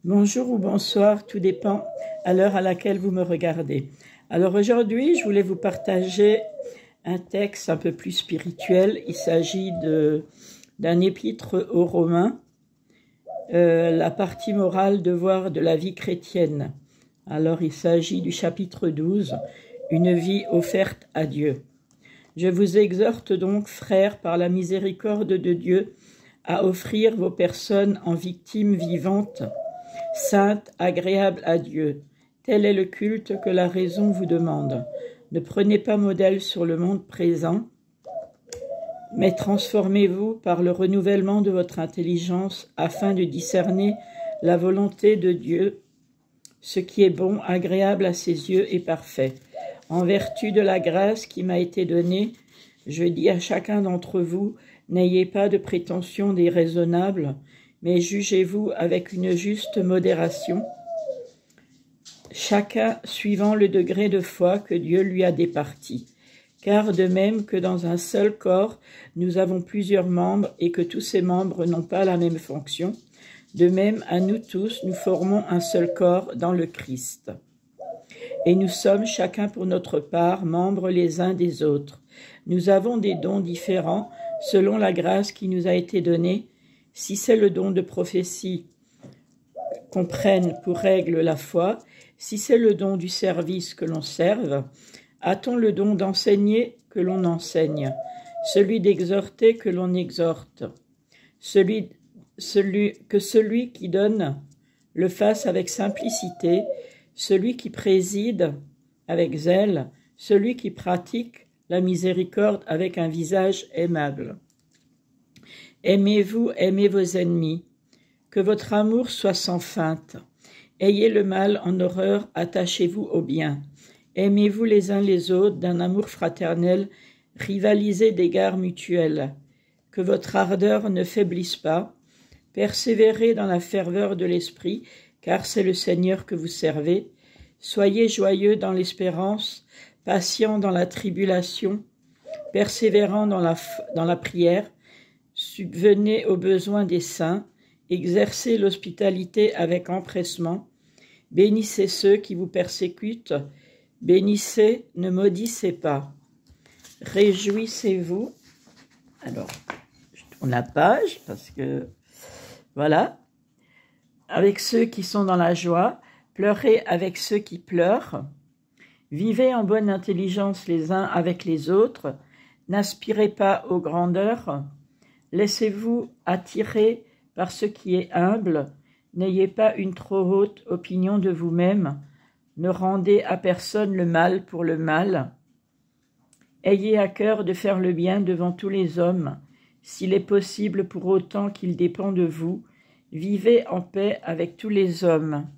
Bonjour ou bonsoir, tout dépend à l'heure à laquelle vous me regardez. Alors aujourd'hui, je voulais vous partager un texte un peu plus spirituel. Il s'agit d'un épître aux Romains, la partie morale, devoir de la vie chrétienne. Alors il s'agit du chapitre 12, une vie offerte à Dieu. Je vous exhorte donc, frères, par la miséricorde de Dieu, à offrir vos personnes en victimes vivantes, sainte, agréable à Dieu. Tel est le culte que la raison vous demande. Ne prenez pas modèle sur le monde présent, mais transformez-vous par le renouvellement de votre intelligence afin de discerner la volonté de Dieu, ce qui est bon, agréable à ses yeux et parfait. En vertu de la grâce qui m'a été donnée, je dis à chacun d'entre vous, n'ayez pas de prétention déraisonnable, mais jugez-vous avec une juste modération, chacun suivant le degré de foi que Dieu lui a départi. Car de même que dans un seul corps, nous avons plusieurs membres et que tous ces membres n'ont pas la même fonction, de même à nous tous, nous formons un seul corps dans le Christ. Et nous sommes chacun pour notre part membres les uns des autres. Nous avons des dons différents selon la grâce qui nous a été donnée. Si c'est le don de prophétie, qu'on prenne pour règle la foi. Si c'est le don du service, que l'on serve. A-t-on le don d'enseigner, que l'on enseigne. Celui d'exhorter, que l'on exhorte. Que celui qui donne le fasse avec simplicité. Celui qui préside avec zèle. Celui qui pratique la miséricorde avec un visage aimable. Aimez-vous, aimez vos ennemis, que votre amour soit sans feinte. Ayez le mal en horreur, attachez-vous au bien. Aimez-vous les uns les autres d'un amour fraternel, rivalisez d'égards mutuels. Que votre ardeur ne faiblisse pas, persévérez dans la ferveur de l'esprit, car c'est le Seigneur que vous servez. Soyez joyeux dans l'espérance, patients dans la tribulation, persévérants dans la prière, subvenez aux besoins des saints, exercez l'hospitalité avec empressement, bénissez ceux qui vous persécutent, bénissez, ne maudissez pas. Réjouissez-vous. Alors, je tourne la page parce que, voilà. Avec ceux qui sont dans la joie, pleurez avec ceux qui pleurent. Vivez en bonne intelligence les uns avec les autres. N'aspirez pas aux grandeurs. Laissez-vous attirer par ce qui est humble. N'ayez pas une trop haute opinion de vous-même. Ne rendez à personne le mal pour le mal. Ayez à cœur de faire le bien devant tous les hommes, s'il est possible pour autant qu'il dépend de vous. Vivez en paix avec tous les hommes.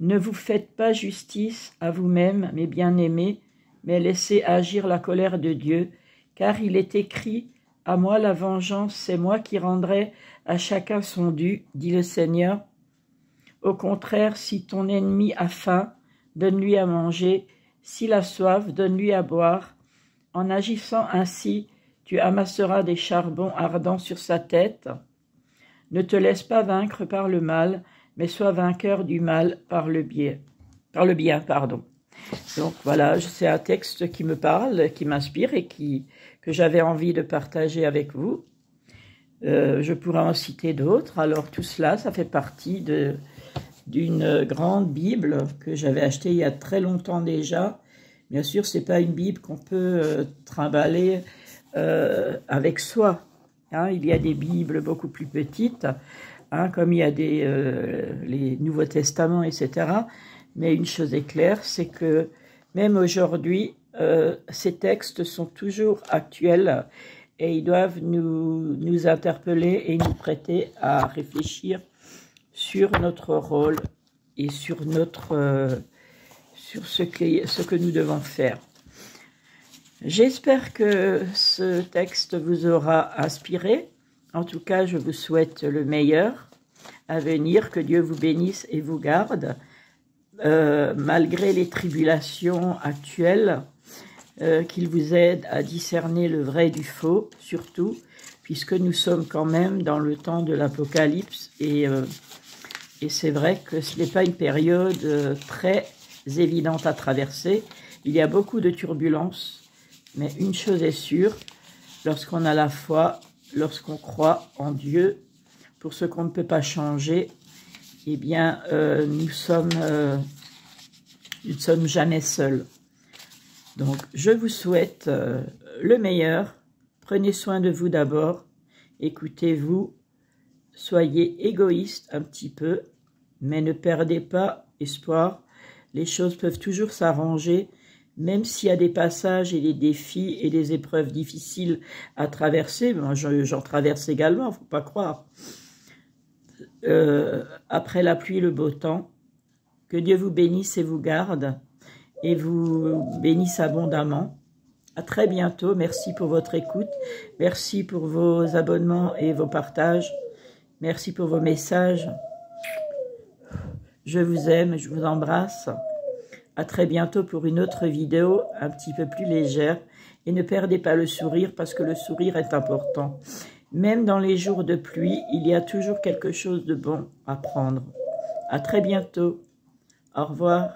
Ne vous faites pas justice à vous-même, mes bien-aimés, mais laissez agir la colère de Dieu, car il est écrit « À moi la vengeance, c'est moi qui rendrai à chacun son dû, dit le Seigneur. Au contraire, si ton ennemi a faim, donne-lui à manger, s'il a soif, donne-lui à boire. En agissant ainsi, tu amasseras des charbons ardents sur sa tête. Ne te laisse pas vaincre par le mal, mais sois vainqueur du mal par le bien. Donc voilà, c'est un texte qui me parle, qui m'inspire et que j'avais envie de partager avec vous. Je pourrais en citer d'autres. Alors tout cela, ça fait partie d'une grande Bible que j'avais achetée il y a très longtemps déjà. Bien sûr, ce n'est pas une Bible qu'on peut trimballer avec soi. Hein, il y a des Bibles beaucoup plus petites, hein, comme il y a les Nouveaux Testaments, etc. Mais une chose est claire, c'est que même aujourd'hui, ces textes sont toujours actuels et ils doivent nous interpeller et nous prêter à réfléchir sur notre rôle et sur ce que nous devons faire. J'espère que ce texte vous aura inspiré. En tout cas, je vous souhaite le meilleur à venir, que Dieu vous bénisse et vous garde, malgré les tribulations actuelles, qu'il vous aide à discerner le vrai du faux, surtout, puisque nous sommes quand même dans le temps de l'Apocalypse et Et c'est vrai que ce n'est pas une période très évidente à traverser. Il y a beaucoup de turbulences, mais une chose est sûre, lorsqu'on a la foi, lorsqu'on croit en Dieu, pour ce qu'on ne peut pas changer, eh bien, nous ne sommes jamais seuls. Donc, je vous souhaite le meilleur. Prenez soin de vous d'abord. Écoutez-vous. Soyez égoïste un petit peu, mais ne perdez pas espoir. Les choses peuvent toujours s'arranger, même s'il y a des passages et des défis et des épreuves difficiles à traverser. Moi, j'en traverse également, il ne faut pas croire. Après la pluie, le beau temps. Que Dieu vous bénisse et vous garde et vous bénisse abondamment. À très bientôt. Merci pour votre écoute. Merci pour vos abonnements et vos partages. Merci pour vos messages. Je vous aime, je vous embrasse. À très bientôt pour une autre vidéo un petit peu plus légère. Et ne perdez pas le sourire parce que le sourire est important. Même dans les jours de pluie, il y a toujours quelque chose de bon à prendre. À très bientôt. Au revoir.